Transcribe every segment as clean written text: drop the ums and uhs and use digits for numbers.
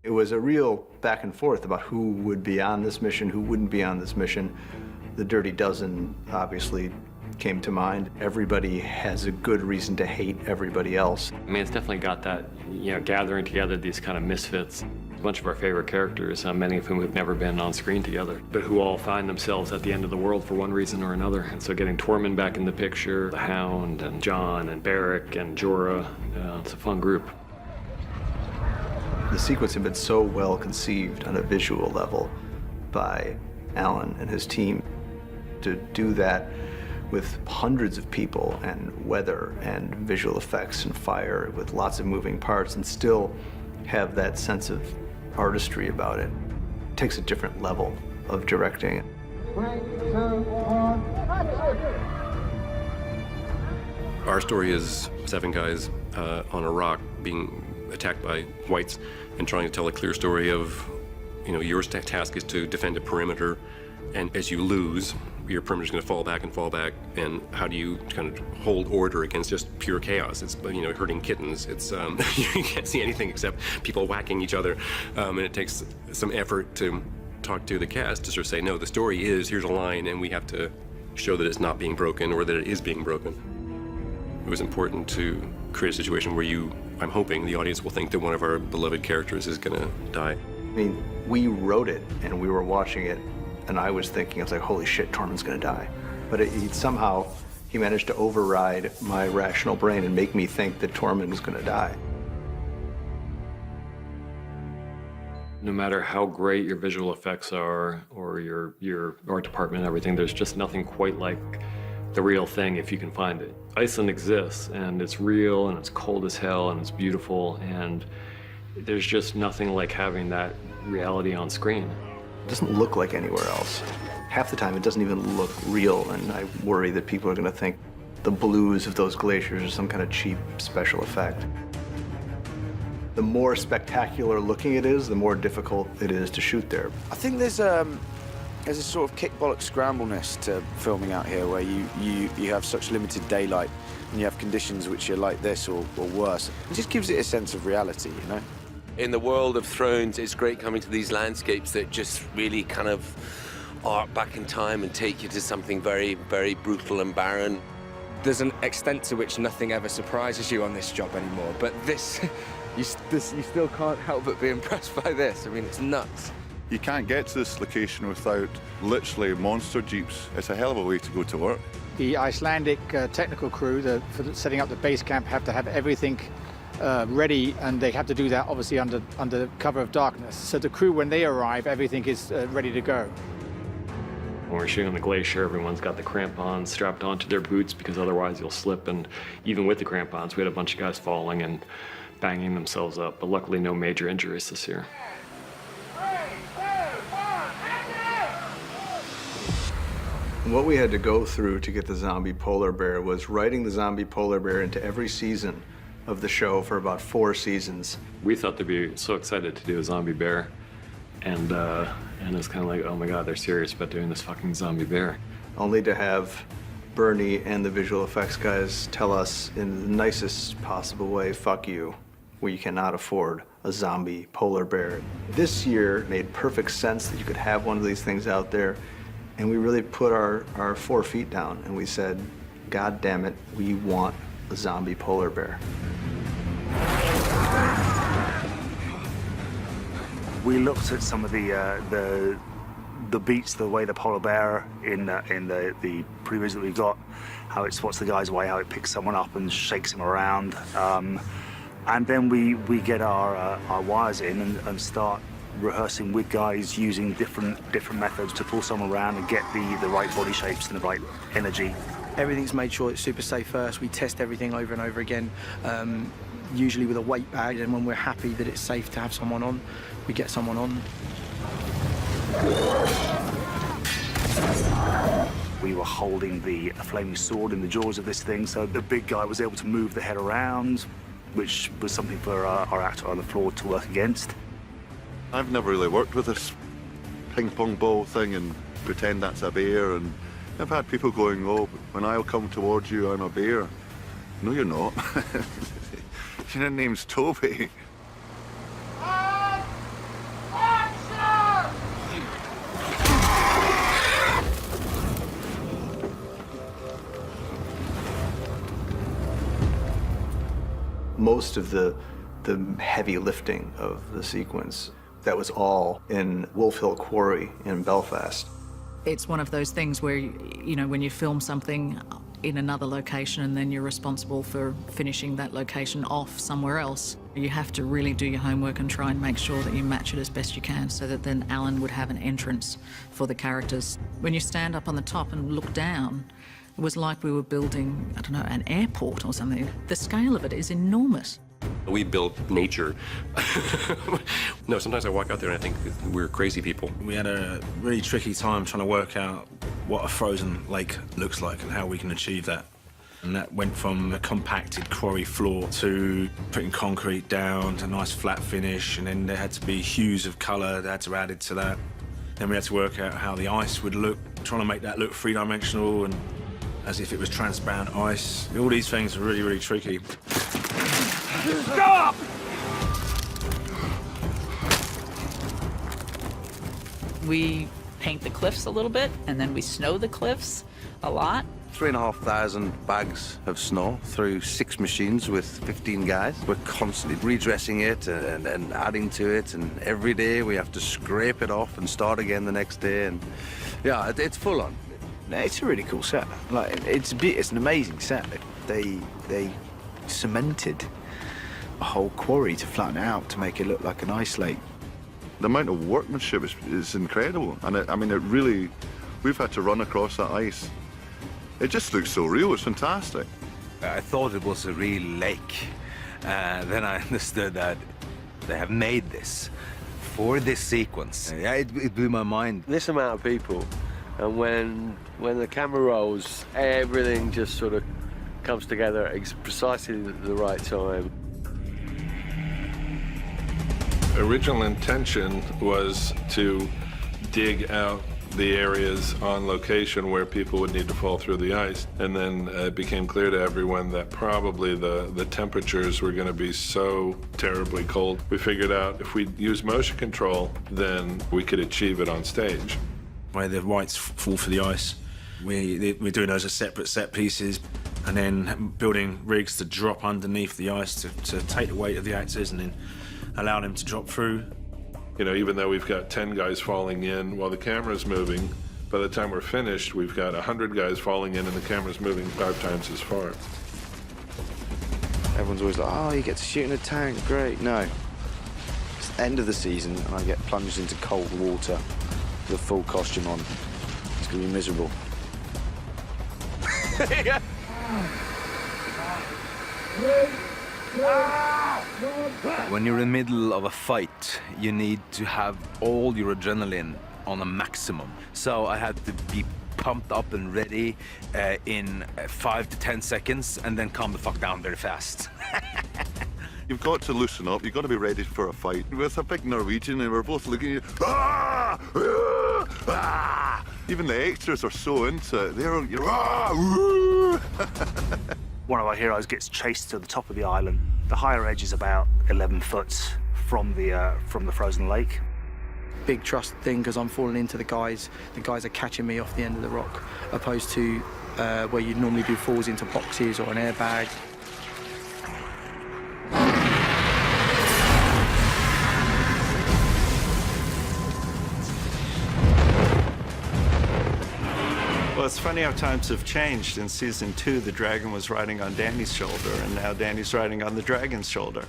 It was a real back and forth about who would be on this mission, who wouldn't be on this mission. The Dirty Dozen obviously came to mind. Everybody has a good reason to hate everybody else. I mean, it's definitely got that, gathering together these kind of misfits. A bunch of our favorite characters, many of whom have never been on screen together, but who all find themselves at the end of the world for one reason or another. And so getting Tormund back in the picture, the Hound and Jon and Beric and Jorah, it's a fun group. The sequence had been so well conceived on a visual level by Alan and his team. To do that with hundreds of people and weather and visual effects and fire with lots of moving parts and still have that sense of artistry about it takes a different level of directing. 3, 2, 1, Our story is 7 guys on a rock being attacked by whites and trying to tell a clear story of, your task is to defend a perimeter, and as you lose, your perimeter is going to fall back, and how do you kind of hold order against just pure chaos? It's, herding kittens. It's, you can't see anything except people whacking each other, and it takes some effort to talk to the cast to sort of say, no, the story is, here's a line, and we have to show that it's not being broken or that it is being broken. It was important to create a situation where I'm hoping the audience will think that one of our beloved characters is gonna die. I mean, we wrote it and we were watching it and I was like, holy shit, Tormund's gonna die. But somehow he managed to override my rational brain and make me think that Tormund was gonna die. No matter how great your visual effects are or your art department and everything, there's just nothing quite like the real thing if you can find it. Iceland exists and it's real and it's cold as hell and it's beautiful, and there's just nothing like having that reality on screen. It doesn't look like anywhere else. Half the time it doesn't even look real, and I worry that people are gonna think the blues of those glaciers are some kind of cheap special effect. The more spectacular looking it is, the more difficult it is to shoot there. I think there's a sort of kick-bollock scrambleness to filming out here, where you have such limited daylight and you have conditions which are like this or worse. It just gives it a sense of reality, In the world of Thrones, it's great coming to these landscapes that just really kind of arc back in time and take you to something very, very brutal and barren. There's an extent to which nothing ever surprises you on this job anymore, but this, you still can't help but be impressed by this. I mean, it's nuts. You can't get to this location without literally monster jeeps. It's a hell of a way to go to work. The Icelandic technical crew for setting up the base camp have to have everything ready, and they have to do that obviously under cover of darkness. So the crew, when they arrive, everything is ready to go. When we're shooting on the glacier, everyone's got the crampons strapped onto their boots because otherwise you'll slip, and even with the crampons, we had a bunch of guys falling and banging themselves up, but luckily no major injuries this year. What we had to go through to get the zombie polar bear was writing the zombie polar bear into every season of the show for about 4 seasons. We thought they'd be so excited to do a zombie bear, and it's kind of like, oh my God, they're serious about doing this fucking zombie bear. Only to have Bernie and the visual effects guys tell us in the nicest possible way, fuck you, we cannot afford a zombie polar bear. This year made perfect sense that you could have one of these things out there, and we really put our 4 feet down and we said, God damn it, we want a zombie polar bear. We looked at some of the beats, the way the polar bear in the previews that we got, how it spots the guy's way, how it picks someone up and shakes him around, and then we get our wires in and start rehearsing with guys using different methods to pull someone around and get the right body shapes and the right energy. Everything's made sure it's super safe first. We test everything over and over again, usually with a weight bag, and when we're happy that it's safe to have someone on, we get someone on. We were holding the flaming sword in the jaws of this thing, so the big guy was able to move the head around, which was something for our actor on the floor to work against. I've never really worked with this ping pong ball thing and pretend that's a bear, and I've had people going, oh, when I'll come towards you, I'm a bear. No, you're not. Your name's Toby. most of the heavy lifting of the sequence, that was all in Wolf Hill Quarry in Belfast. It's one of those things where, you know, when you film something in another location and then you're responsible for finishing that location off somewhere else, you have to really do your homework and try and make sure that you match it as best you can so that then Alan would have an entrance for the characters. When you stand up on the top and look down, it was like we were building, I don't know, an airport or something. The scale of it is enormous. We built nature. No, sometimes I walk out there and I think we're crazy people. We had a really tricky time trying to work out what a frozen lake looks like and how we can achieve that. And that went from a compacted quarry floor to putting concrete down to a nice flat finish, and then there had to be hues of colour that had to be added to that. Then we had to work out how the ice would look, trying to make that look three-dimensional and as if it was transparent ice. All these things are really, really tricky. Stop! We paint the cliffs a little bit, and then we snow the cliffs a lot. 3,500 bags of snow through 6 machines with 15 guys. We're constantly redressing it and adding to it, and every day we have to scrape it off and start again the next day. And yeah, it's full on. It's a really cool set. Like it's an amazing set. They cemented a whole quarry to flatten it out to make it look like an ice lake. The amount of workmanship is incredible, and I mean, it really, we've had to run across that ice. It just looks so real, it's fantastic. I thought it was a real lake. Then I understood that they have made this for this sequence. Yeah, it blew my mind. This amount of people, and when the camera rolls, everything just sort of comes together at precisely the right time. Original intention was to dig out the areas on location where people would need to fall through the ice. And then it became clear to everyone that probably the temperatures were going to be so terribly cold. We figured out if we use motion control, then we could achieve it on stage. Where the whites fall for the ice, we're doing those as separate set pieces, and then building rigs to drop underneath the ice to take the weight of the actors and then allow them to drop through. You know, even though we've got 10 guys falling in while the camera's moving, by the time we're finished, we've got 100 guys falling in and the camera's moving 5 times as far. Everyone's always like, oh, you get to shoot in a tank, great. No. It's the end of the season and I get plunged into cold water with a full costume on. It's gonna be miserable. When you're in the middle of a fight, you need to have all your adrenaline on a maximum. So I had to be pumped up and ready in 5 to 10 seconds and then calm the fuck down very fast. You've got to loosen up, you've got to be ready for a fight. With a big Norwegian and we're both looking at you, ah! Ah! Ah! Even the extras are so into it. They're ah! One of our heroes gets chased to the top of the island. The higher edge is about 11 foot from the frozen lake. Big trust thing because I'm falling into the guys. The guys are catching me off the end of the rock, opposed to where you normally do falls into boxes or an airbag. Well, it's funny how times have changed. In season 2, the dragon was riding on Danny's shoulder, and now Danny's riding on the dragon's shoulder.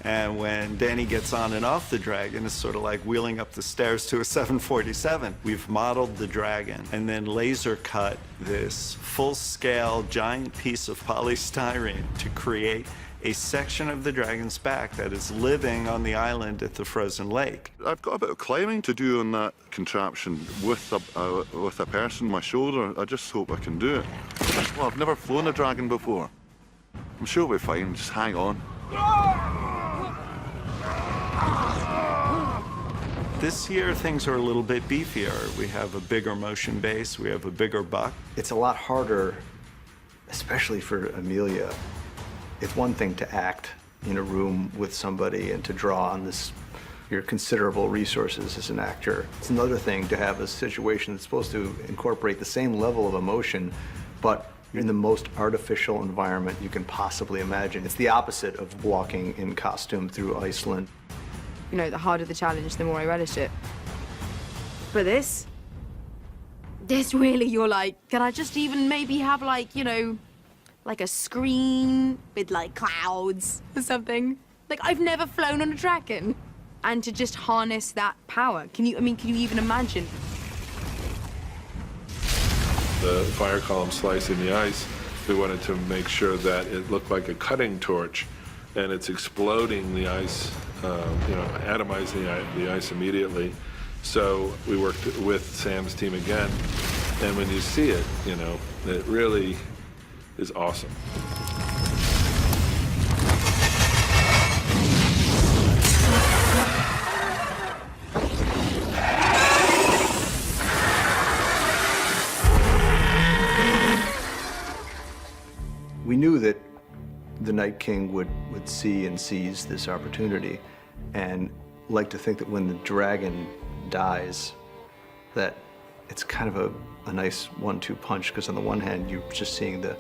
And when Danny gets on and off the dragon, it's sort of like wheeling up the stairs to a 747. We've modeled the dragon and then laser cut this full-scale giant piece of polystyrene to create a section of the dragon's back that is living on the island at the frozen lake. I've got a bit of climbing to do on that contraption with a person on my shoulder. I just hope I can do it. Well, I've never flown a dragon before. I'm sure we'll be fine, just hang on. This year, things are a little bit beefier. We have a bigger motion base, we have a bigger buck. It's a lot harder, especially for Amelia. It's one thing to act in a room with somebody and to draw on your considerable resources as an actor. It's another thing to have a situation that's supposed to incorporate the same level of emotion, but in the most artificial environment you can possibly imagine. It's the opposite of walking in costume through Iceland. You know, the harder the challenge, the more I relish it. But this really, you're like, can I just even maybe have like, you know, like a screen with like clouds or something? Like, I've never flown on a dragon. And to just harness that power, can you even imagine? The fire column slicing the ice, we wanted to make sure that it looked like a cutting torch, and it's exploding the ice, atomizing the ice immediately. So we worked with Sam's team again, and when you see it, it really is awesome. We knew that the Night King would see and seize this opportunity, and like to think that when the dragon dies, that it's kind of a nice 1-2 punch, because on the one hand, you're just seeing the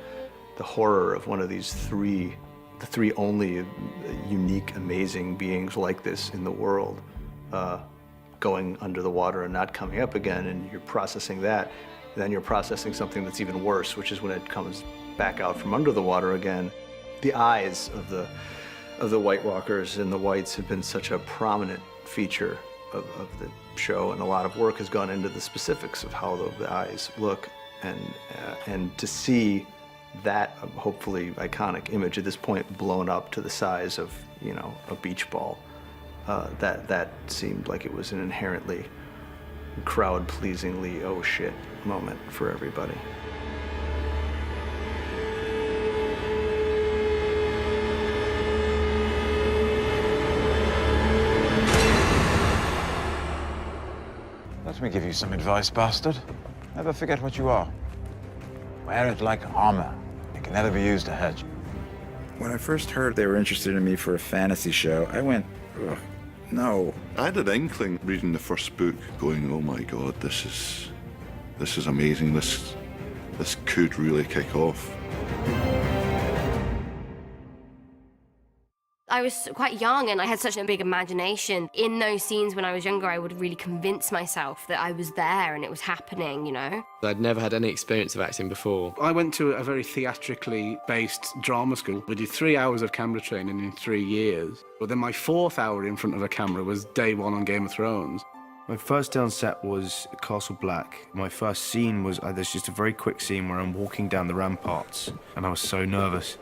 horror of one of these the three only unique, amazing beings like this in the world, going under the water and not coming up again, and you're processing that. Then you're processing something that's even worse, which is when it comes back out from under the water again. The eyes of the White Walkers and the Whites have been such a prominent feature of the show, and a lot of work has gone into the specifics of how the eyes look, and to see that hopefully iconic image at this point blown up to the size of a beach ball, that seemed like it was an inherently crowd-pleasingly oh shit moment for everybody. Let me give you some advice, bastard. Never forget what you are. Wear it like armor. It can never be used to hurt you. When I first heard they were interested in me for a fantasy show, I went, ugh, no. I had an inkling reading the first book, going, oh my God, this is amazing. This could really kick off. I was quite young and I had such a big imagination. In those scenes when I was younger, I would really convince myself that I was there and it was happening, I'd never had any experience of acting before. I went to a very theatrically based drama school. We did 3 hours of camera training in 3 years. But then my 4th hour in front of a camera was day 1 on Game of Thrones. My first day on set was Castle Black. My first scene was, there's just a very quick scene where I'm walking down the ramparts, and I was so nervous.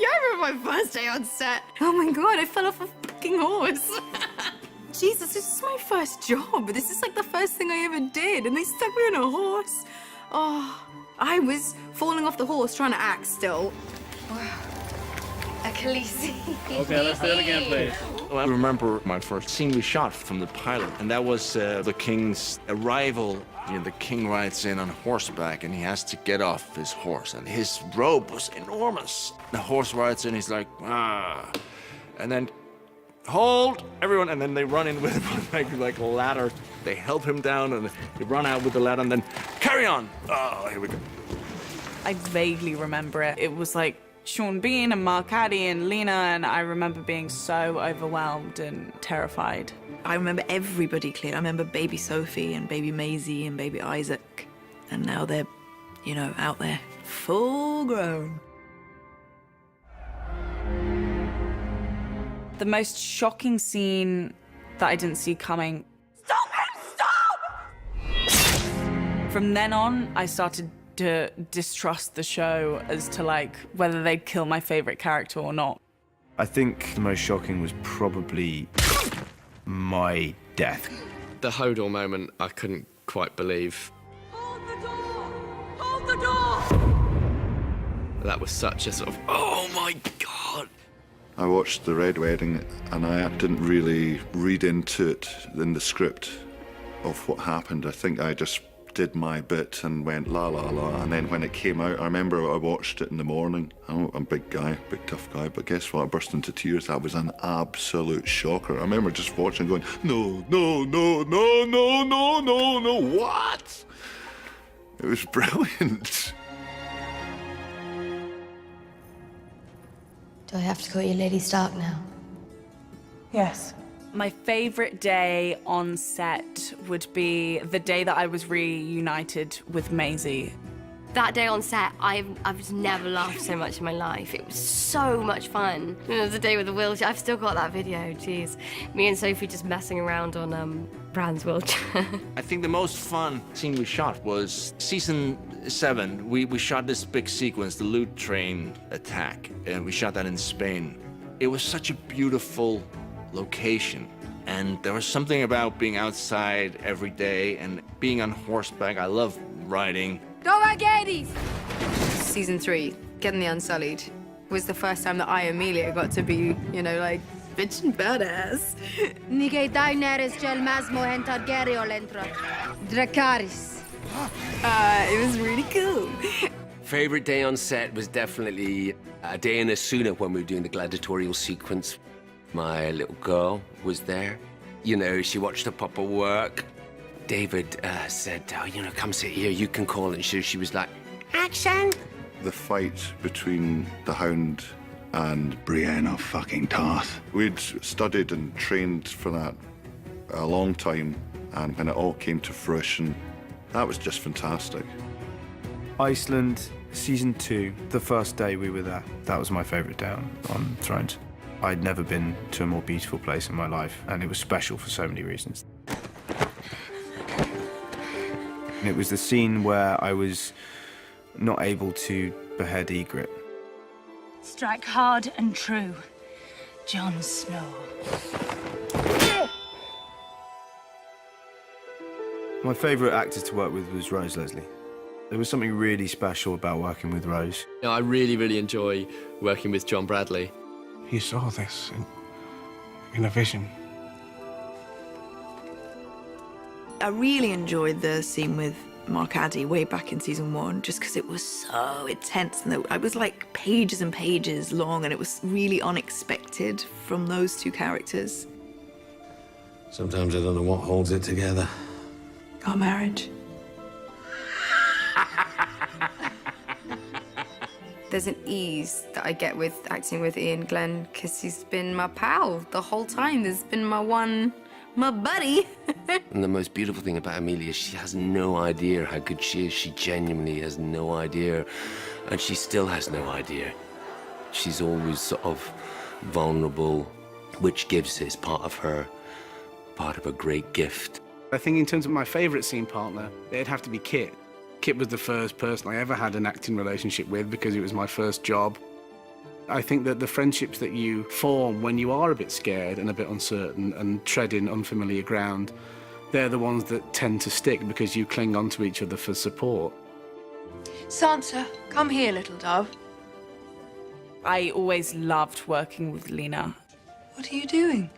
Yeah, I remember my first day on set. Oh my God, I fell off a fucking horse. Jesus, this is my first job. This is like the first thing I ever did, and they stuck me on a horse. Oh, I was falling off the horse trying to act still. Khaleesi. Okay, let's do it again, please. I remember my first scene we shot from the pilot, and that was the king's arrival. The king rides in on horseback, and he has to get off his horse, and his robe was enormous. The horse rides in, he's like, ah, and then, hold, everyone, and then they run in with like a ladder. They help him down, and they run out with the ladder, and then, carry on. Oh, here we go. I vaguely remember it. It was like Sean Bean and Mark Addy and Lena, and I remember being so overwhelmed and terrified. I remember everybody clear. I remember baby Sophie and baby Maisie and baby Isaac, and now they're, out there, full grown. The most shocking scene that I didn't see coming. Stop him! Stop! From then on, I started to distrust the show as to whether they'd kill my favorite character or not. I think the most shocking was probably my death. The Hodor moment, I couldn't quite believe. Hold the door! Hold the door! That was such a sort of, oh my God! I watched The Red Wedding, and I didn't really read into it in the script of what happened. I think I just did my bit and went la la la, and then when it came out, I remember I watched it in the morning. I'm a big guy, big tough guy, but guess what? I burst into tears. That was an absolute shocker. I remember just watching going, no, no, no, no, no, no, no, no, what? It was brilliant. Do I have to call you Lady Stark now? Yes. My favourite day on set would be the day that I was reunited with Maisie. That day on set, I've just never laughed so much in my life. It was so much fun. It was the day with the wheelchair. I've still got that video, jeez. Me and Sophie just messing around on Bran's wheelchair. I think the most fun scene we shot was season 7. We shot this big sequence, the loot train attack, and we shot that in Spain. It was such a beautiful location, and there was something about being outside every day and being on horseback. I love riding. Go Agades! Season 3, Getting the Unsullied, was the first time that I, Amelia, got to be, you know, like, bitch and badass. Nigei Daenerys gel masmo hen Targaryen lentra. Dracarys. It was really cool. Favorite day on set was definitely a day in Asuna when we were doing the gladiatorial sequence. My little girl was there. You know, she watched her papa work. David said, oh, you know, come sit here, you can call it. And she was like, action! The fight between the Hound and Brienne of fucking Tarth. We'd studied and trained for that a long time, and when it all came to fruition, that was just fantastic. Iceland, season 2, the first day we were there. That was my favourite day on Thrones. I'd never been to a more beautiful place in my life, and it was special for so many reasons. It was the scene where I was not able to behead Ygritte. Strike hard and true, Jon Snow. My favourite actor to work with was Rose Leslie. There was something really special about working with Rose. You know, I really enjoy working with John Bradley. He saw this in a vision. I really enjoyed the scene with Mark Addy way back in season 1, just because it was so intense and it was like pages and pages long, and it was really unexpected from those two characters. Sometimes I don't know what holds it together. Our marriage. There's an ease that I get with acting with Ian Glenn because he's been my pal the whole time. There's been my buddy. And the most beautiful thing about Amelia, she has no idea how good she is. She genuinely has no idea. And she still has no idea. She's always sort of vulnerable, which gives is part of a great gift. I think in terms of my favourite scene partner, it'd have to be Kit. Kit was the first person I ever had an acting relationship with because it was my first job. I think that the friendships that you form when you are a bit scared and a bit uncertain and treading unfamiliar ground, they're the ones that tend to stick because you cling on to each other for support. Sansa, come here, little dove. I always loved working with Lena. What are you doing?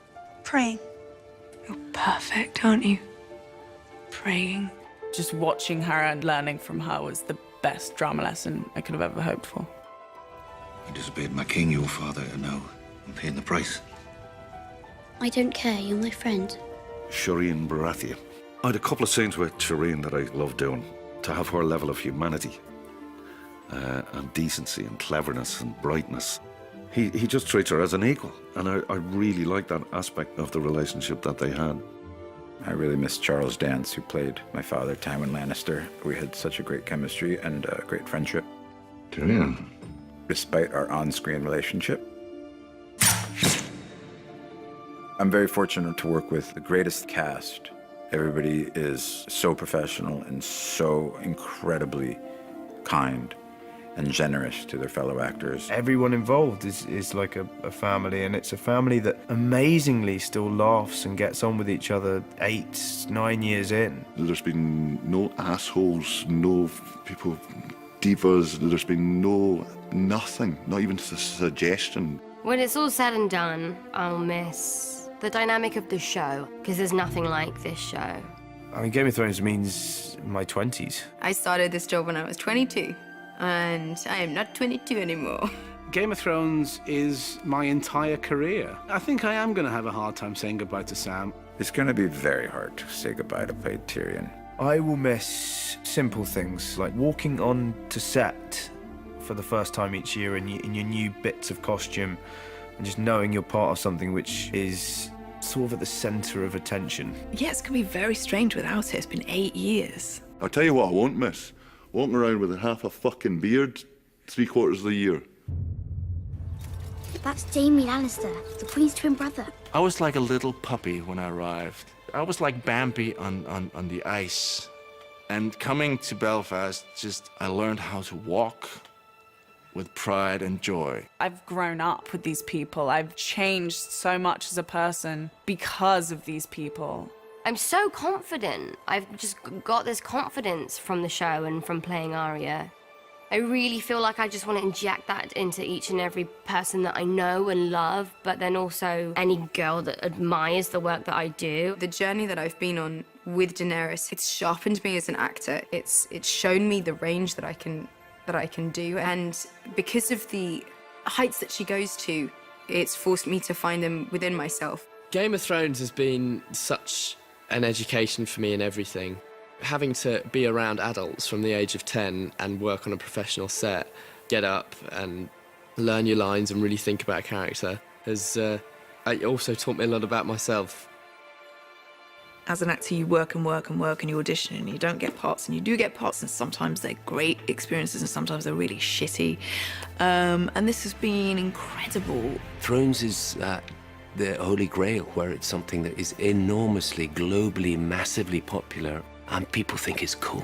Praying. You're perfect, aren't you? Praying. Just watching her and learning from her was the best drama lesson I could have ever hoped for. You disobeyed my king, your father, and now I'm paying the price. I don't care, you're my friend. Shireen Baratheon. I had a couple of scenes with Shireen that I loved doing. To have her level of humanity and decency and cleverness and brightness. He just treats her as an equal, and I really like that aspect of the relationship that they had. I really miss Charles Dance, who played my father, Tywin Lannister. We had such a great chemistry and a great friendship. Tyrion. Despite our on-screen relationship. I'm very fortunate to work with the greatest cast. Everybody is so professional and so incredibly kind and generous to their fellow actors. Everyone involved is like a family, and it's a family that amazingly still laughs and gets on with each other 8, 9 years in. There's been no assholes, no people, divas, there's been nothing, not even a suggestion. When it's all said and done, I'll miss the dynamic of the show, because there's nothing like this show. I mean, Game of Thrones means my 20s. I started this job when I was 22, and I am not 22 anymore. Game of Thrones is my entire career. I think I am going to have a hard time saying goodbye to Sam. It's going to be very hard to say goodbye to play Tyrion. I will miss simple things like walking on to set for the first time each year in your new bits of costume, and just knowing you're part of something which is sort of at the centre of attention. Yeah, it's going to be very strange without it. It's been 8 years. I'll tell you what I won't miss. Walking around with half a fucking beard 3/4 of the year. That's Jaime Lannister, the Queen's twin brother. I was like a little puppy when I arrived. I was like Bambi on the ice. And coming to Belfast, I learned how to walk with pride and joy. I've grown up with these people. I've changed so much as a person because of these people. I'm so confident. I've just got this confidence from the show and from playing Arya. I really feel like I just want to inject that into each and every person that I know and love, but then also any girl that admires the work that I do. The journey that I've been on with Daenerys, it's sharpened me as an actor. It's shown me the range that I can do, and because of the heights that she goes to, it's forced me to find them within myself. Game of Thrones has been such an education for me in everything. Having to be around adults from the age of 10 and work on a professional set, get up and learn your lines and really think about a character has also taught me a lot about myself. As an actor, you work and work and work and you audition and you don't get parts, and you do get parts, and sometimes they're great experiences and sometimes they're really shitty. And this has been incredible. Thrones is the Holy Grail, where it's something that is enormously, globally, massively popular, and people think it's cool.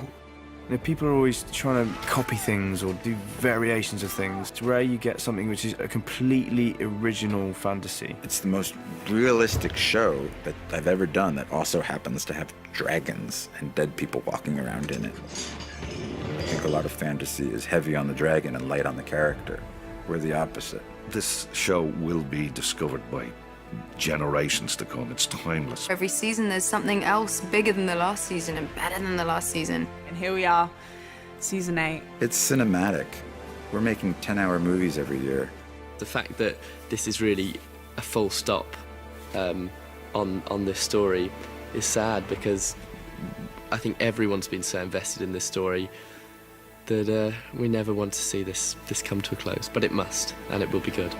You know, people are always trying to copy things or do variations of things. It's rare you get something which is a completely original fantasy. It's the most realistic show that I've ever done that also happens to have dragons and dead people walking around in it. I think a lot of fantasy is heavy on the dragon and light on the character. We're the opposite. This show will be discovered by generations to come. It's timeless. Every season there's something else bigger than the last season and better than the last season. And here we are, season 8. It's cinematic. We're making 10-hour movies every year. The fact that this is really a full stop on this story is sad, because I think everyone's been so invested in this story that we never want to see this come to a close. But it must, and it will be good.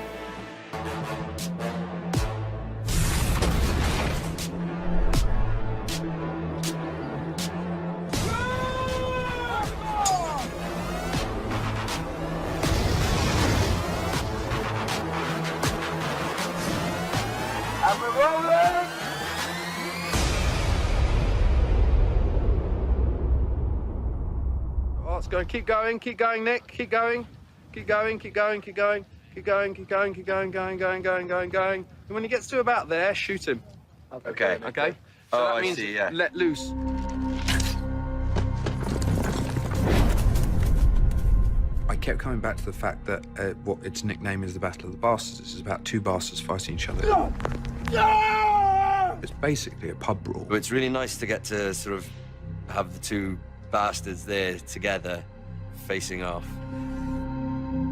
Let's go. Keep going, Nick. Keep going. Keep going. Keep going. Keep going. Keep going. Keep going. Keep going. Going. And when he gets to about there, shoot him. Okay. Okay. So that means see, yeah. let loose. I kept coming back to the fact that what its nickname is the Battle of the Bastards. This is about two bastards fighting each other. It's basically a pub brawl. It's really nice to get to sort of have the two bastards there together, facing off.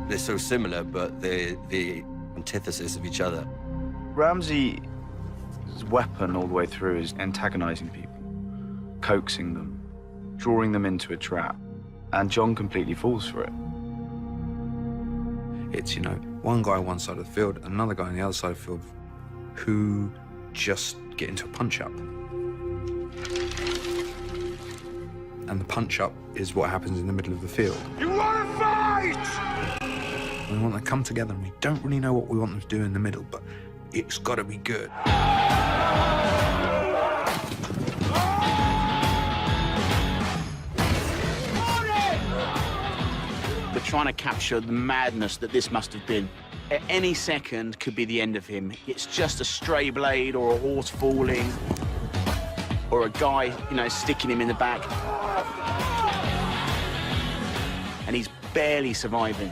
They're so similar, but they're the antithesis of each other. Ramsay's weapon all the way through is antagonizing people, coaxing them, drawing them into a trap, and Jon completely falls for it. It's, you know, one guy on one side of the field, another guy on the other side of the field who just get into a punch-up. And the punch-up is what happens in the middle of the field. You want to fight? We want them to come together, and we don't really know what we want them to do in the middle, but it's got to be good. We're trying to capture the madness that this must have been. At any second could be the end of him. It's just a stray blade or a horse falling or a guy, you know, sticking him in the back. And he's barely surviving.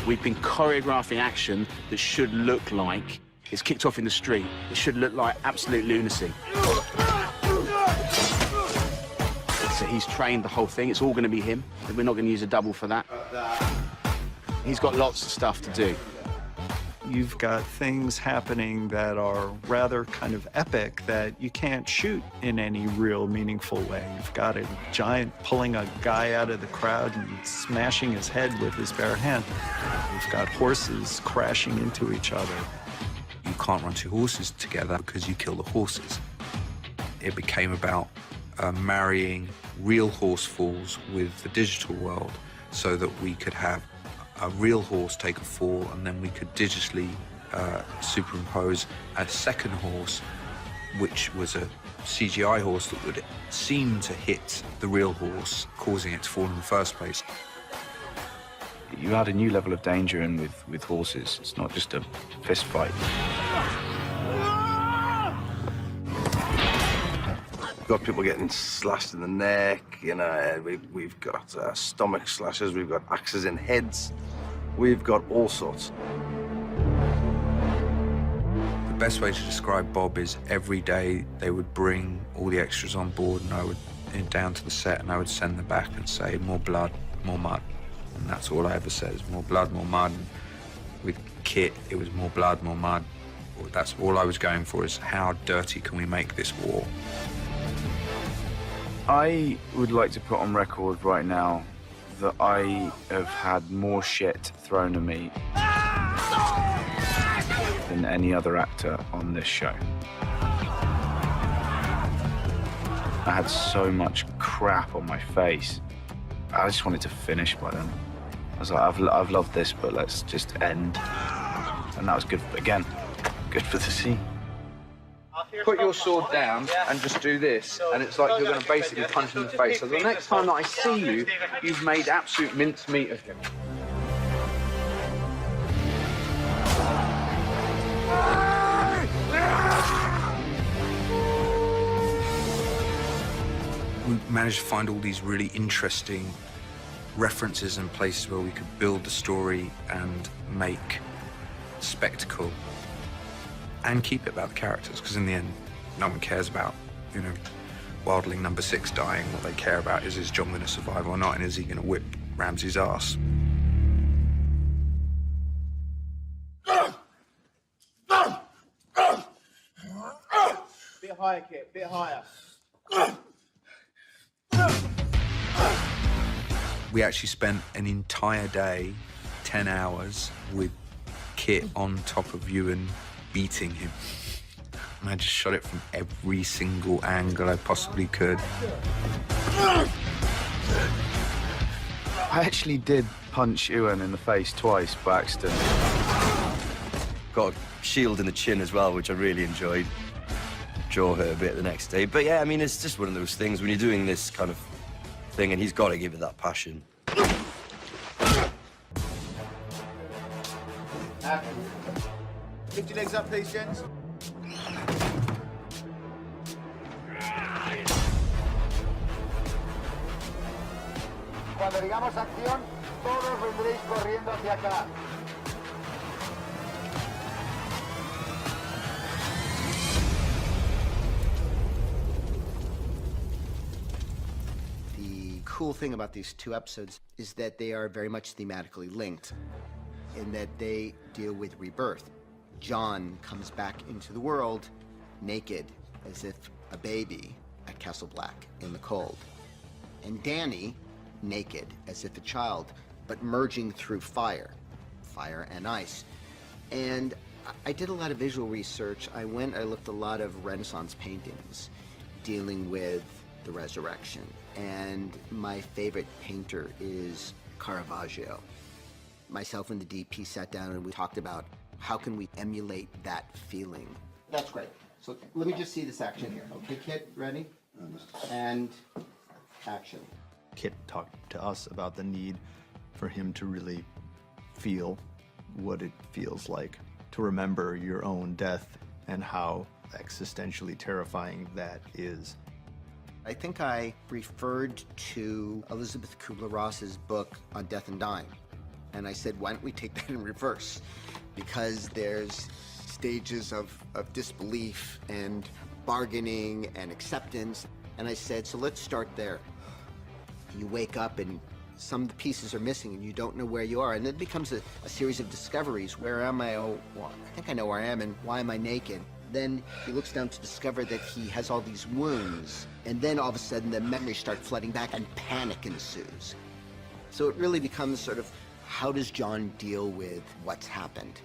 We've been choreographing action that should look like it's kicked off in the street. It should look like absolute lunacy. So he's trained the whole thing. It's all going to be him. We're not going to use a double for that. He's got lots of stuff to do. You've got things happening that are rather kind of epic that you can't shoot in any real meaningful way. You've got a giant pulling a guy out of the crowd and smashing his head with his bare hand. You've got horses crashing into each other. You can't run two horses together because you kill the horses. It became about marrying real horse falls with the digital world so that we could have a real horse take a fall, and then we could digitally superimpose a second horse, which was a CGI horse that would seem to hit the real horse, causing it to fall in the first place. You add a new level of danger in with horses. It's not just a fist fight. We've got people getting slashed in the neck, you know, we've got stomach slashes, we've got axes in heads, we've got all sorts. The best way to describe Bob is every day they would bring all the extras on board, and I would down to the set, and I would send them back and say, more blood, more mud. And that's all I ever said, is more blood, more mud. And with Kit, it was more blood, more mud. That's all I was going for, is how dirty can we make this war? I would like to put on record right now that I have had more shit thrown at me than any other actor on this show. I had so much crap on my face. I just wanted to finish by then. I was like, I've loved this, but let's just end. And that was good, again, good for the scene. Put your sword down and just do this, and it's like you're going to basically punch him in the face. So the next time that I see you, you've made absolute mincemeat of him. We managed to find all these really interesting references and places where we could build the story and make spectacle and keep it about the characters, because in the end, no one cares about, you know, Wildling number 6 dying. What they care about is John going to survive or not, and is he going to whip Ramsay's ass? Bit higher, Kit, bit higher. We actually spent an entire day, 10 hours, with Kit on top of Ewan, beating him. And I just shot it from every single angle I possibly could. I actually did punch Ewan in the face twice by accident. Got a shield in the chin as well, which I really enjoyed. Jaw hurt a bit the next day. But yeah, I mean, it's just one of those things when you're doing this kind of thing, and he's got to give it that passion. Lift your legs up, please, gents. Cuando digamos acción, todos vendréis corriendo hacia acá. The cool thing about these two episodes is that they are very much thematically linked, in that they deal with rebirth. John comes back into the world naked, as if a baby at Castle Black in the cold. And Danny, naked, as if a child, but merging through fire and ice. And I did a lot of visual research. I looked a lot of Renaissance paintings dealing with the resurrection. And my favorite painter is Caravaggio. Myself and the DP sat down and we talked about how can we emulate that feeling. That's great. So let me just see this action here. Okay, Kit, ready? And action. Kit talked to us about the need for him to really feel what it feels like to remember your own death and how existentially terrifying that is. I think I referred to Elizabeth Kubler-Ross's book on death and dying. And I said, why don't we take that in reverse? Because there's stages of disbelief and bargaining and acceptance. And I said, so let's start there. You wake up and some of the pieces are missing and you don't know where you are. And it becomes a series of discoveries. Where am I? Oh, well, I think I know where I am, and why am I naked? Then he looks down to discover that he has all these wounds. And then all of a sudden the memories start flooding back and panic ensues. So it really becomes sort of, how does John deal with what's happened?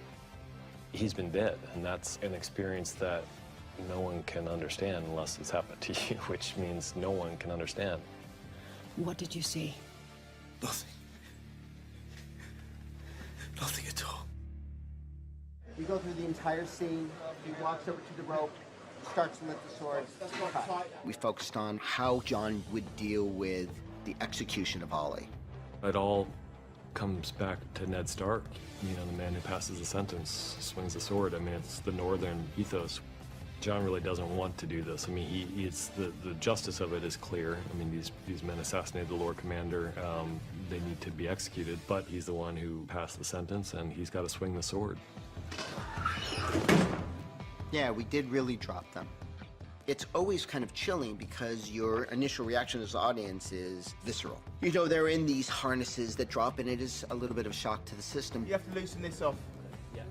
He's been dead, and that's an experience that no one can understand unless it's happened to you, which means no one can understand. What did you see? Nothing. Nothing at all. We go through the entire scene. He walks over to the rope, starts to lift the sword. We focused on how John would deal with the execution of Ollie. It all comes back to Ned Stark, you know, the man who passes the sentence, swings the sword. I mean, it's the Northern ethos. John really doesn't want to do this. I mean, it's the justice of it is clear. I mean, these men assassinated the Lord Commander. They need to be executed, but he's the one who passed the sentence, and he's got to swing the sword. Yeah, we did really drop them. It's always kind of chilling because your initial reaction as the audience is visceral. You know, they're in these harnesses that drop, and it is a little bit of a shock to the system. You have to loosen this off. Yeah.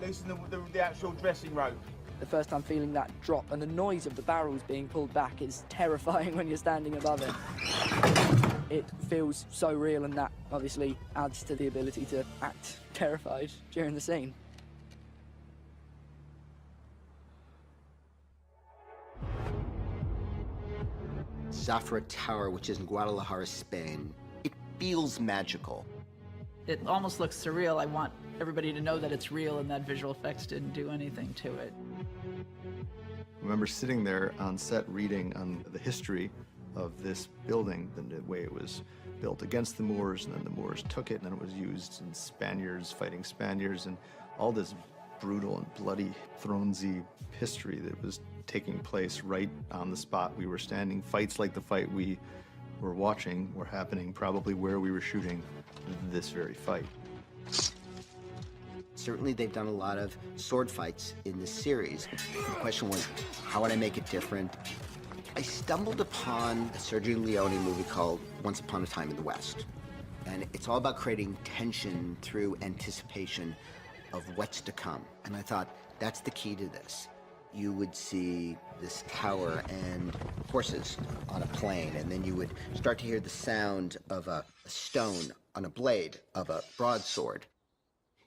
Loosen the actual dressing rope. The first time feeling that drop and the noise of the barrels being pulled back is terrifying when you're standing above it. It feels so real, and that obviously adds to the ability to act terrified during the scene. Zafra Tower, which is in Guadalajara, Spain, it feels magical. It almost looks surreal. I want everybody to know that it's real and that visual effects didn't do anything to it. I remember sitting there on set reading on the history of this building, the way it was built against the Moors, and then the Moors took it, and then it was used in Spaniards fighting Spaniards, and all this brutal and bloody Thronesy history that was taking place right on the spot we were standing. Fights like the fight we were watching were happening probably where we were shooting this very fight. Certainly they've done a lot of sword fights in this series. The question was, how would I make it different? I stumbled upon a Sergio Leone movie called Once Upon a Time in the West. And it's all about creating tension through anticipation of what's to come. And I thought, that's the key to this. You would see this tower and horses on a plain, and then you would start to hear the sound of a stone on a blade of a broadsword.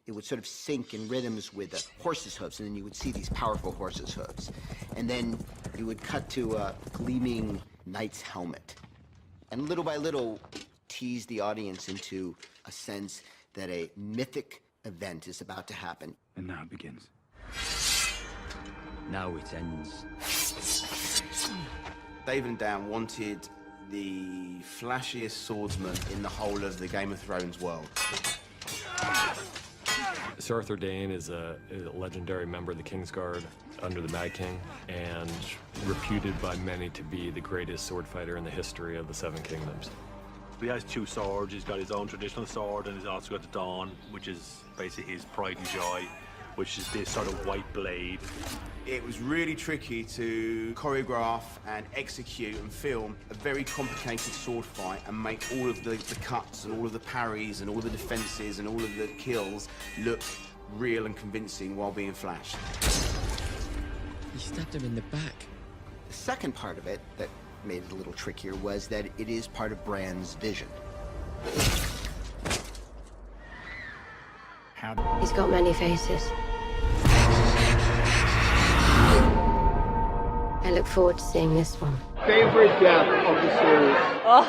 It would sort of sync in rhythms with a horse's hooves, and then you would see these powerful horse's hooves. And then you would cut to a gleaming knight's helmet. And little by little, tease the audience into a sense that a mythic event is about to happen. And now it begins. Now it ends. David and Dan wanted the flashiest swordsman in the whole of the Game of Thrones world. Sir Arthur Dayne is a legendary member of the Kingsguard under the Mad King, and reputed by many to be the greatest sword fighter in the history of the Seven Kingdoms. He has two swords. He's got his own traditional sword, and he's also got the Dawn, which is basically his pride and joy, which is this sort of white blade. It was really tricky to choreograph and execute and film a very complicated sword fight and make all of the cuts and all of the parries and all the defenses and all of the kills look real and convincing while being flashed. You stabbed him in the back. The second part of it that made it a little trickier was that it is part of Bran's vision. He's got many faces. I look forward to seeing this one. Favorite death of the series? Oh.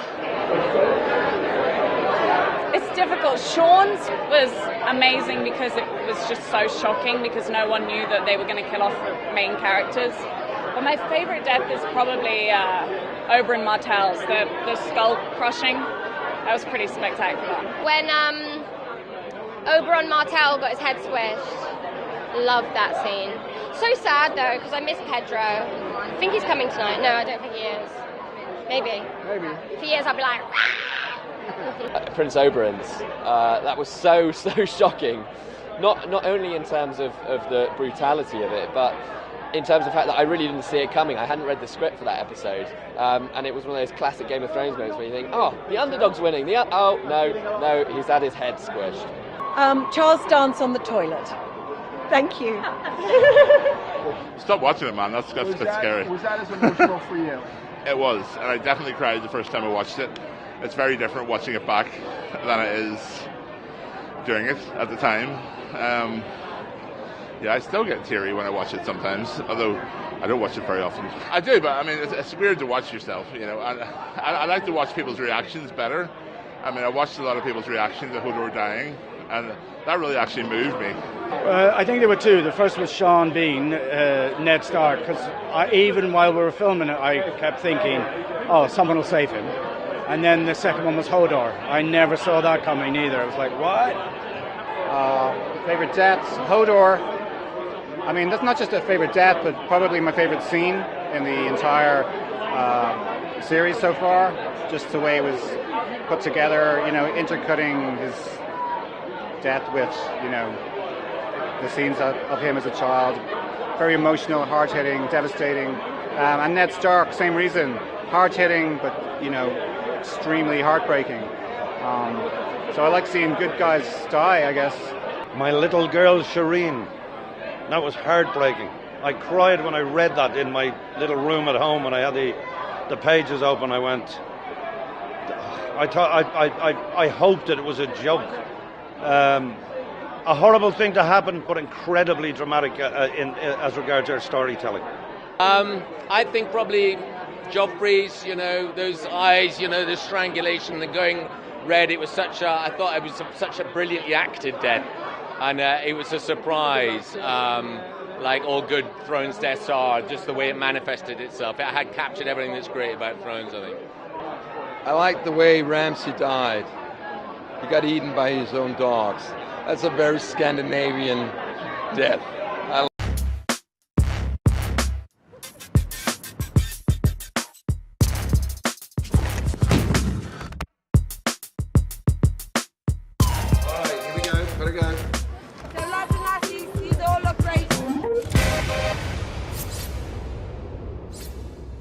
It's difficult. Sean's was amazing because it was just so shocking because no one knew that they were going to kill off the main characters. But my favorite death is probably Oberyn Martell's, the skull crushing. That was pretty spectacular. When Oberyn Martell got his head squished. Loved that scene. So sad though, because I miss Pedro. I think he's coming tonight. No, I don't think he is. Maybe. If he is, I'll be like, Prince Oberyn's. That was so shocking. Not only in terms of the brutality of it, but in terms of the fact that I really didn't see it coming. I hadn't read the script for that episode, and it was one of those classic Game of Thrones moments where you think, oh, the underdog's winning. Oh, no, he's had his head squished. Charles dance on the toilet. Thank you. Stop watching it, man. That's scary. Was that as emotional for you? It was, and I definitely cried the first time I watched it. It's very different watching it back than it is doing it at the time. Yeah, I still get teary when I watch it sometimes, although I don't watch it very often. I do, but I mean, it's weird to watch yourself, you know. I like to watch people's reactions better. I mean, I watched a lot of people's reaction to Hodor dying, and that really actually moved me. I think there were two. The first was Sean Bean, Ned Stark, because even while we were filming it, I kept thinking, oh, someone will save him. And then the second one was Hodor. I never saw that coming either. I was like, what? Favorite deaths? Hodor. I mean, that's not just a favorite death, but probably my favorite scene in the entire series so far. Just the way it was put together, you know, intercutting his death with, you know, the scenes of him as a child. Very emotional, hard-hitting, devastating. And Ned Stark, same reason. Hard-hitting, but, you know, extremely heartbreaking. So I like seeing good guys die, I guess. My little girl, Shireen. That was heartbreaking. I cried when I read that in my little room at home when I had the pages open. I went, I hoped that it was a joke. A horrible thing to happen, but incredibly dramatic as regards our storytelling. I think probably Joffrey's, you know, those eyes, you know, the strangulation, the going red. It was I thought it was such a brilliantly acted death. And it was a surprise, like all good Thrones deaths are, just the way it manifested itself. It had captured everything that's great about Thrones, I think. I like the way Ramsay died. He got eaten by his own dogs. That's a very Scandinavian death.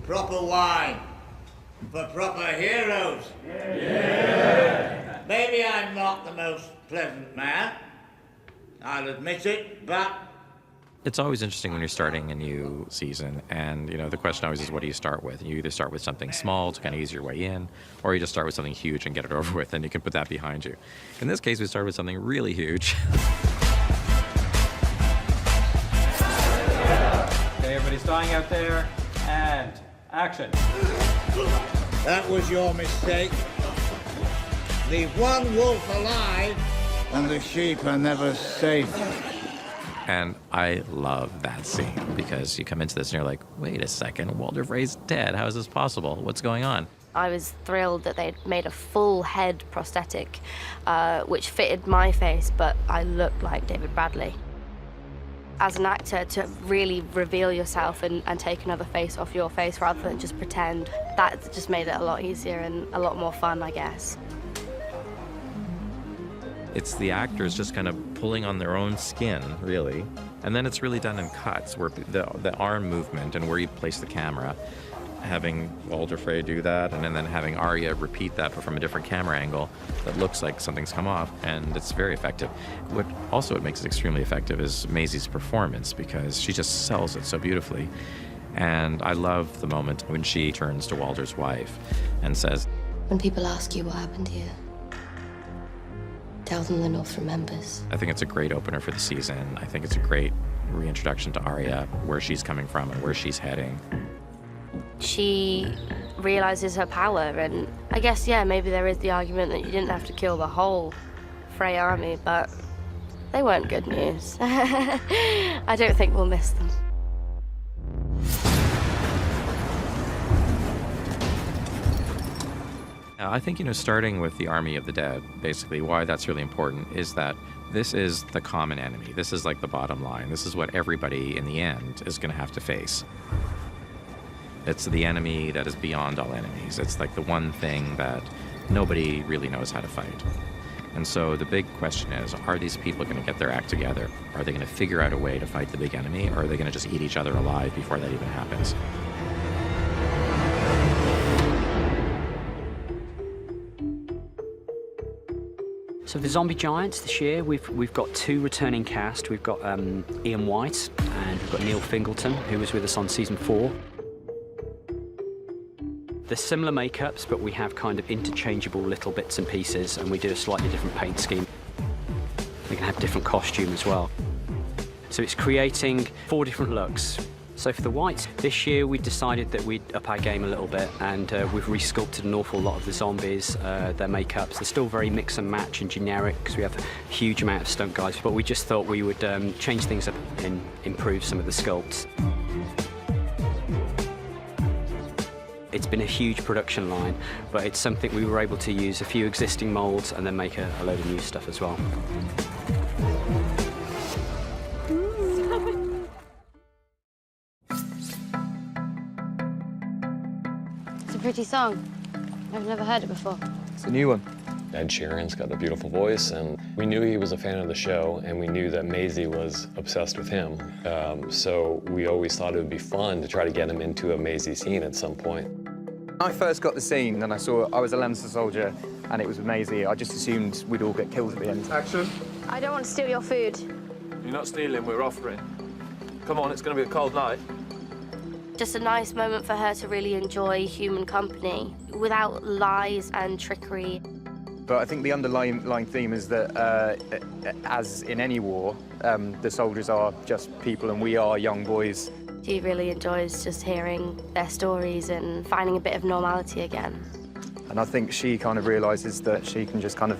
Proper wine for proper heroes. Yeah. Maybe I'm not the most pleasant man, I'll admit it, but it's always interesting when you're starting a new season, and you know the question always is, what do you start with? You either start with something small to kind of ease your way in, or you just start with something huge and get it over with, and you can put that behind you. In this case, we started with something really huge. Okay, everybody's dying out there, and action. that was your mistake. Leave one wolf alive, and the sheep are never safe. And I love that scene because you come into this and you're like, wait a second, Walder Frey's dead. How is this possible? What's going on? I was thrilled that they'd made a full head prosthetic, which fitted my face, but I looked like David Bradley. As an actor, to really reveal yourself and take another face off your face rather than just pretend, that just made it a lot easier and a lot more fun, I guess. It's the actors just kind of pulling on their own skin, really. And then it's really done in cuts, where the arm movement and where you place the camera, having Walder Frey do that, and then having Arya repeat that but from a different camera angle that looks like something's come off, and it's very effective. What makes it extremely effective is Maisie's performance, because she just sells it so beautifully. And I love the moment when she turns to Walder's wife and says, When people ask you what happened here, tell them the North remembers. I think it's a great opener for the season. I think it's a great reintroduction to Arya, where she's coming from and where she's heading. She realizes her power, and I guess, yeah, maybe there is the argument that you didn't have to kill the whole Frey army, but they weren't good news. I don't think we'll miss them. I think, starting with the Army of the Dead, basically why that's really important is that this is the common enemy. This is like the bottom line. This is what everybody in the end is going to have to face. It's the enemy that is beyond all enemies. It's like the one thing that nobody really knows how to fight. And so the big question is, are these people going to get their act together? Are they going to figure out a way to fight the big enemy, or are they going to just eat each other alive before that even happens? So the Zombie Giants this year, we've got 2 returning cast. We've got Ian White and we've got Neil Fingleton, who was with us on season 4. They're similar makeups, but we have kind of interchangeable little bits and pieces, and we do a slightly different paint scheme. We can have different costume as well. So it's creating 4 different looks. So for the Whites, this year we decided that we'd up our game a little bit, and we've resculpted an awful lot of the zombies, their makeups. They're still very mix and match and generic because we have a huge amount of stunt guys, but we just thought we would change things up and improve some of the sculpts. It's been a huge production line, but it's something we were able to use a few existing molds and then make a load of new stuff as well. It's a pretty song. I've never heard it before. It's a new one. Ed Sheeran's got a beautiful voice, and we knew he was a fan of the show, and we knew that Maisie was obsessed with him. So we always thought it would be fun to try to get him into a Maisie scene at some point. When I first got the scene and I was a Lancer soldier and it was with Maisie, I just assumed we'd all get killed at the end. Action. I don't want to steal your food. You're not stealing, we're offering. Come on, it's going to be a cold night. Just a nice moment for her to really enjoy human company without lies and trickery. But I think the underlying theme is that, as in any war, the soldiers are just people and we are young boys. She really enjoys just hearing their stories and finding a bit of normality again. And I think she kind of realises that she can just kind of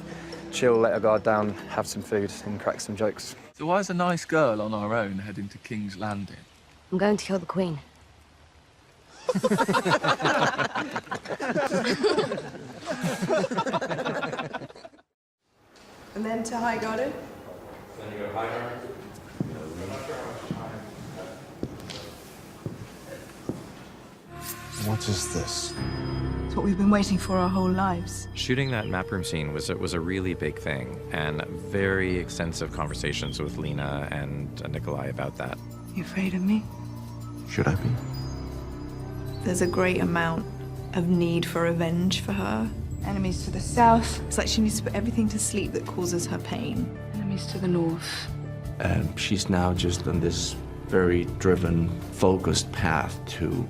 chill, let her guard down, have some food and crack some jokes. So why is a nice girl on our own heading to King's Landing? I'm going to kill the Queen. And then to High Garden. Then you go High Garden. What is this? It's what we've been waiting for our whole lives. Shooting that map room scene was a really big thing, and very extensive conversations with Lena and Nikolai about that. You afraid of me? Should I be? There's a great amount of need for revenge for her. Enemies to the south. It's like she needs to put everything to sleep that causes her pain. Enemies to the north. And she's now just on this very driven, focused path to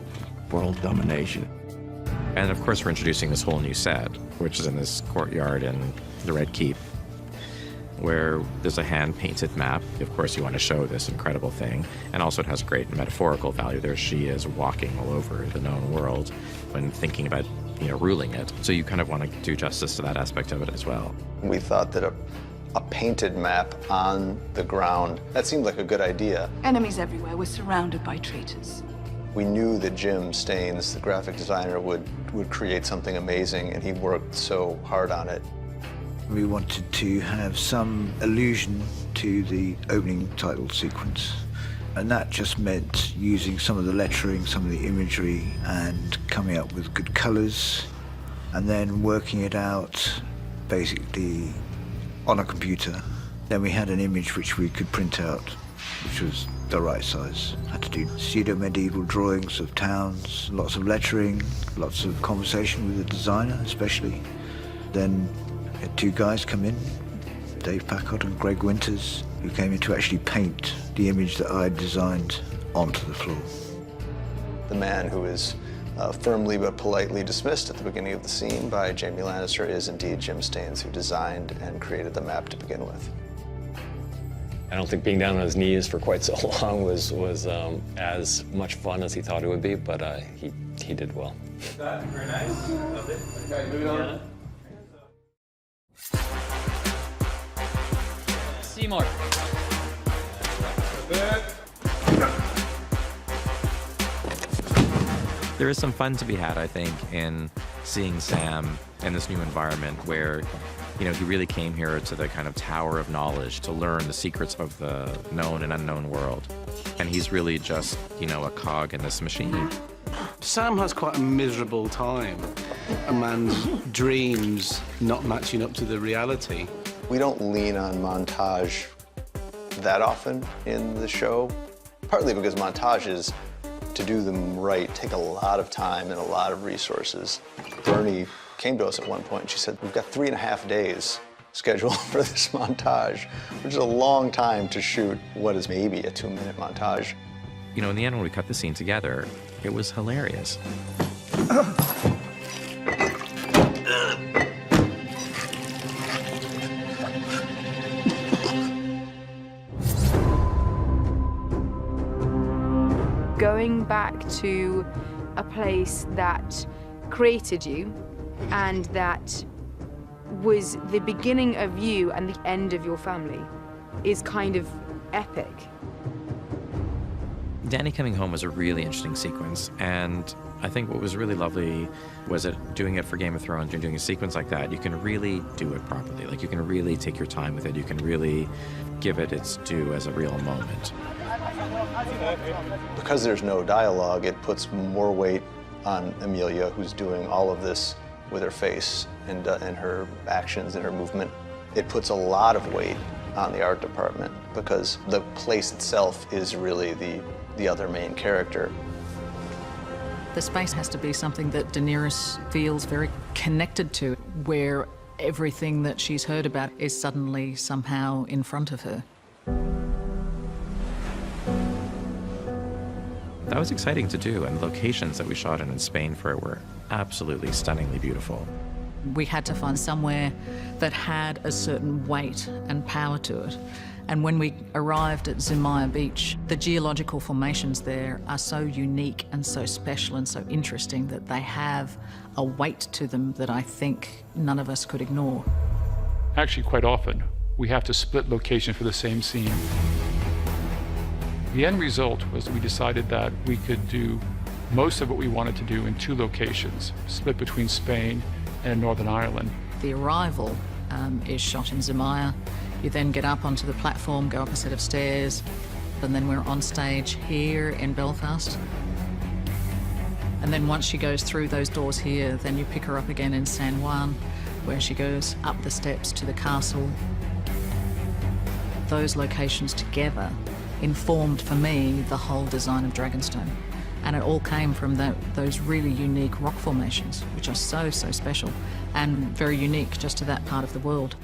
world domination. And of course, we're introducing this whole new set, which is in this courtyard in the Red Keep, where there's a hand-painted map. Of course, you want to show this incredible thing. And also it has great metaphorical value. There she is walking all over the known world when thinking about, ruling it. So you kind of want to do justice to that aspect of it as well. We thought that a painted map on the ground, that seemed like a good idea. Enemies everywhere. We're surrounded by traitors. We knew that Jim Staines, the graphic designer, would create something amazing, and he worked so hard on it. We wanted to have some allusion to the opening title sequence. And that just meant using some of the lettering, some of the imagery, and coming up with good colors, and then working it out basically on a computer. Then we had an image which we could print out, which was the right size. Had to do pseudo-medieval drawings of towns, lots of lettering, lots of conversation with the designer especially. Then we had 2 guys come in, Dave Packard and Greg Winters, who came in to actually paint the image that I had designed onto the floor. The man who is firmly but politely dismissed at the beginning of the scene by Jamie Lannister is indeed Jim Staines, who designed and created the map to begin with. I don't think being down on his knees for quite so long was as much fun as he thought it would be, but he did well. Very nice. Lovely. Okay, moving on. Seymour. There is some fun to be had, I think, in seeing Sam in this new environment where, he really came here to the kind of tower of knowledge to learn the secrets of the known and unknown world. And he's really just, a cog in this machine. Sam has quite a miserable time. A man's dreams not matching up to the reality. We don't lean on montage that often in the show, partly because montages, to do them right, take a lot of time and a lot of resources. Bernie came to us at one point and she said, we've got 3.5 days scheduled for this montage, which is a long time to shoot what is maybe a 2-minute montage. You know, in the end, when we cut the scene together, it was hilarious. Going back to a place that created you and that was the beginning of you and the end of your family is kind of epic. Danny coming home was a really interesting sequence, and I think what was really lovely was that doing it for Game of Thrones and doing a sequence like that, you can really do it properly. Like, you can really take your time with it. You can really give it its due as a real moment. Because there's no dialogue, it puts more weight on Amelia, who's doing all of this with her face and her actions and her movement. It puts a lot of weight on the art department because the place itself is really the other main character. The space has to be something that Daenerys feels very connected to, where everything that she's heard about is suddenly somehow in front of her. That was exciting to do, and the locations that we shot in Spain for it were absolutely stunningly beautiful. We had to find somewhere that had a certain weight and power to it. And when we arrived at Zumaia Beach, the geological formations there are so unique and so special and so interesting that they have a weight to them that I think none of us could ignore. Actually, quite often, we have to split location for the same scene. The end result was we decided that we could do most of what we wanted to do in 2 locations, split between Spain and Northern Ireland. The arrival is shot in Zumaia. You then get up onto the platform, go up a set of stairs, and then we're on stage here in Belfast. And then once she goes through those doors here, then you pick her up again in San Juan, where she goes up the steps to the castle. Those locations together informed, for me, the whole design of Dragonstone. And it all came from those really unique rock formations, which are so, so special and very unique just to that part of the world.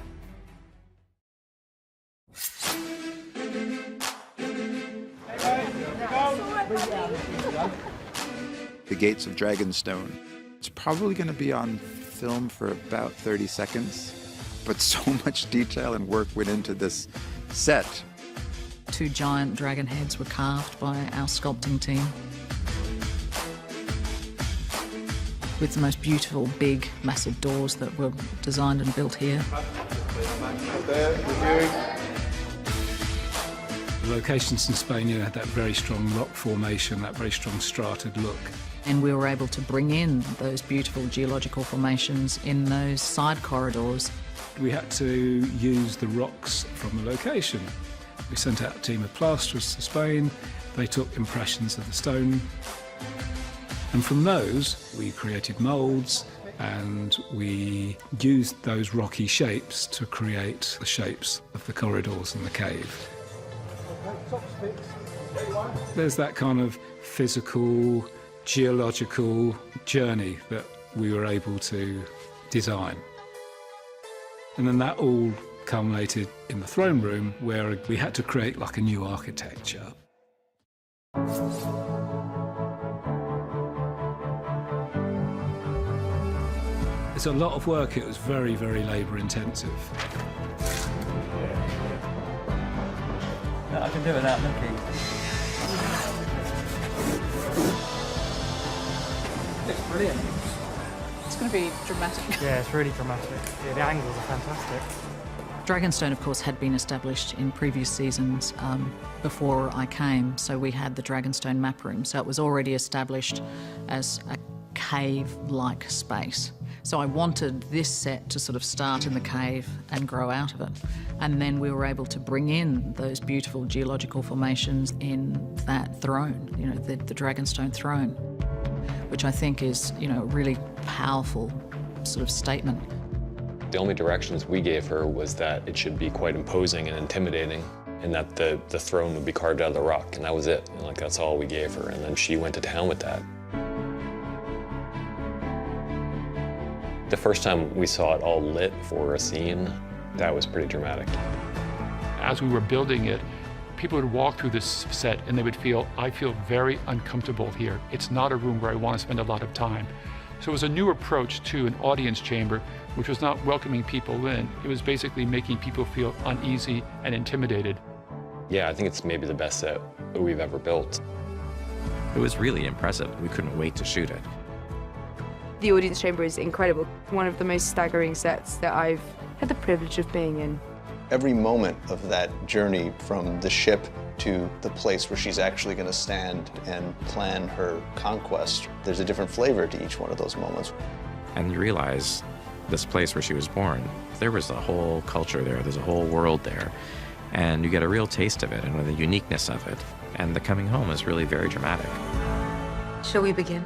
The Gates of Dragonstone. It's probably going to be on film for about 30 seconds, but so much detail and work went into this set. 2 giant dragon heads were carved by our sculpting team, with the most beautiful, big, massive doors that were designed and built here. The locations in Spain, had that very strong rock formation, that very strong strataed look. And we were able to bring in those beautiful geological formations in those side corridors. We had to use the rocks from the location. We sent out a team of plasterers to Spain. They took impressions of the stone. And from those, we created moulds and we used those rocky shapes to create the shapes of the corridors and the cave. There's that kind of physical, geological journey that we were able to design. And then that all culminated in the throne room, where we had to create like a new architecture. It's a lot of work. It was very, very labour intensive. No, I can do it without looking. Looks brilliant. It's going to be dramatic. Yeah, it's really dramatic. Yeah, the angles are fantastic. Dragonstone, of course, had been established in previous seasons before I came, so we had the Dragonstone map room, so it was already established as a cave-like space. So I wanted this set to sort of start in the cave and grow out of it. And then we were able to bring in those beautiful geological formations in that throne, the Dragonstone throne, which I think is, a really powerful sort of statement. The only directions we gave her was that it should be quite imposing and intimidating, and that the throne would be carved out of the rock, and that was it. And, like, that's all we gave her, and then she went to town with that. The first time we saw it all lit for a scene, that was pretty dramatic. As we were building it, people would walk through this set and they would feel, I feel very uncomfortable here. It's not a room where I want to spend a lot of time. So it was a new approach to an audience chamber, which was not welcoming people in. It was basically making people feel uneasy and intimidated. Yeah, I think it's maybe the best set we've ever built. It was really impressive. We couldn't wait to shoot it. The audience chamber is incredible. One of the most staggering sets that I've had the privilege of being in. Every moment of that journey from the ship to the place where she's actually going to stand and plan her conquest, there's a different flavor to each one of those moments. And you realize this place where she was born, there was a whole culture there, there's a whole world there, and you get a real taste of it and the uniqueness of it. And the coming home is really very dramatic. Shall we begin?